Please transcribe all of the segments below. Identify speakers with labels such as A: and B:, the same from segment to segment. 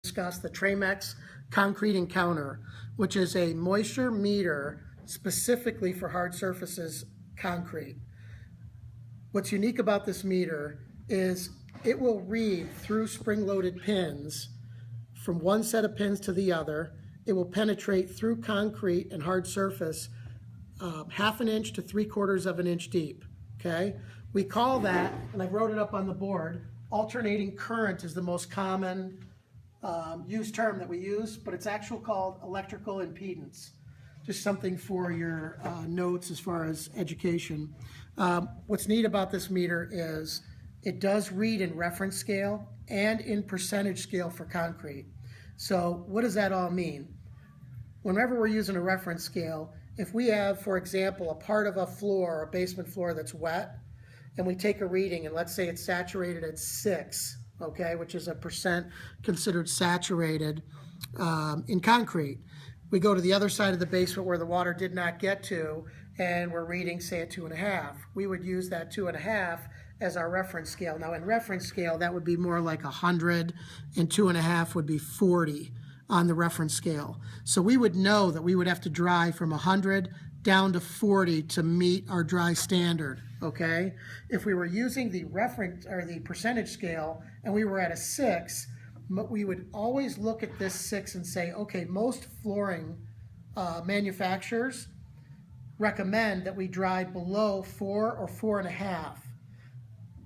A: discuss the Tramex Concrete Encounter, which is a moisture meter specifically for hard surfaces concrete. What's unique about this meter is it will read through spring-loaded pins from one set of pins to the other. It will penetrate through concrete and hard surface 1/2 inch to 3/4 of an inch deep. Okay, we call that, and I wrote it up on the board, alternating current is the most common used term that we use, but it's actually called electrical impedance. Just something for your notes as far as education. What's neat about this meter is it does read in reference scale and in percentage scale for concrete. So what does that all mean? Whenever we're using a reference scale, if we have, for example, a part of a floor, a basement floor that's wet, and we take a reading, and let's say it's saturated at 6, okay, which is a percent considered saturated in concrete. We go to the other side of the basement where the water did not get to, and we're reading, say, at 2.5. We would use that 2.5 as our reference scale. Now, in reference scale, that would be more like 100, and 2.5 would be 40 on the reference scale. So we would know that we would have to dry from 100 down to 40 to meet our dry standard, okay? If we were using the reference or the percentage scale and we were at a 6, we would always look at this 6 and say, okay, most flooring manufacturers recommend that we dry below 4 or 4.5.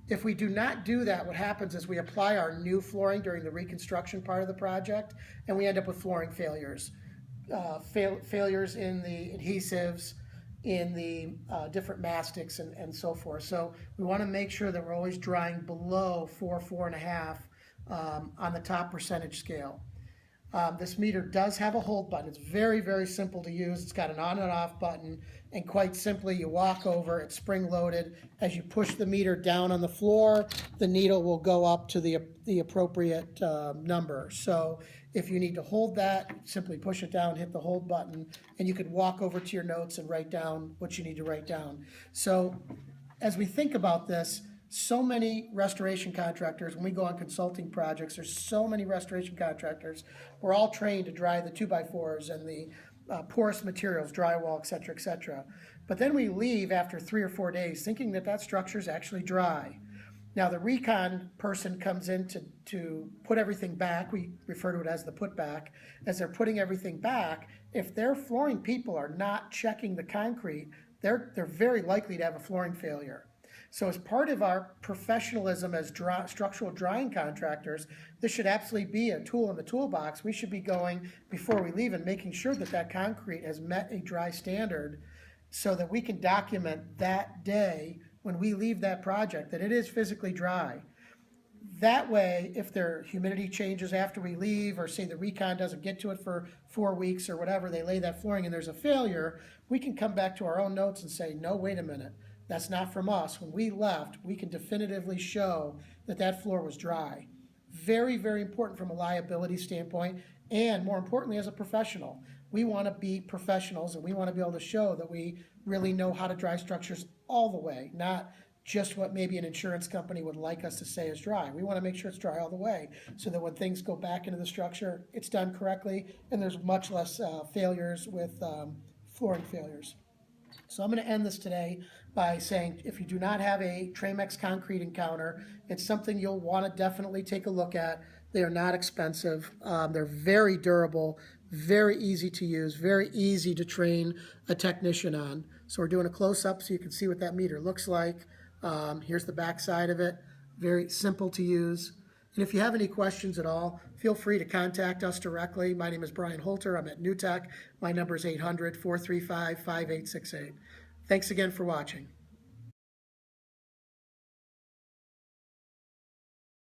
A: If we do not do that, what happens is we apply our new flooring during the reconstruction part of the project, and we end up with flooring failures. Failures in the adhesives, in the different mastics, and so forth. So we want to make sure that we're always drying below 4, 4.5 on the top percentage scale. This meter does have a hold button. It's very, very simple to use. It's got an on and off button, and quite simply, you walk over, it's spring-loaded. As you push the meter down on the floor, the needle will go up to the appropriate number. So if you need to hold that, simply push it down, hit the hold button, and you could walk over to your notes and write down what you need to write down. So as we think about this, so many restoration contractors, when we go on consulting projects, there's so many restoration contractors. We're all trained to dry the 2x4s and the porous materials, drywall, et cetera, et cetera. But then we leave after 3 or 4 days thinking that that structure is actually dry. Now the recon person comes in to put everything back. We refer to it as the put back. As they're putting everything back, if their flooring people are not checking the concrete, they're very likely to have a flooring failure. So as part of our professionalism as structural drying contractors, this should absolutely be a tool in the toolbox. We should be going, before we leave, and making sure that that concrete has met a dry standard so that we can document that day when we leave that project that it is physically dry. That way, if their humidity changes after we leave, or say the recon doesn't get to it for 4 weeks or whatever, they lay that flooring and there's a failure, we can come back to our own notes and say, no, wait a minute. That's not from us. When we left, we can definitively show that that floor was dry. Very, very important from a liability standpoint, and more importantly, as a professional. We want to be professionals, and we want to be able to show that we really know how to dry structures all the way, not just what maybe an insurance company would like us to say is dry. We want to make sure it's dry all the way so that when things go back into the structure, it's done correctly, and there's much less failures with flooring failures. So I'm going to end this today by saying, if you do not have a Tramex Concrete Encounter, it's something you'll want to definitely take a look at. They are not expensive. They're very durable, very easy to use, very easy to train a technician on. So we're doing a close-up so you can see what that meter looks like. Here's the back side of it. Very simple to use. And if you have any questions at all, feel free to contact us directly. My name is Brian Holter. I'm at NewTek. My number is 800-435-5868. Thanks again for watching.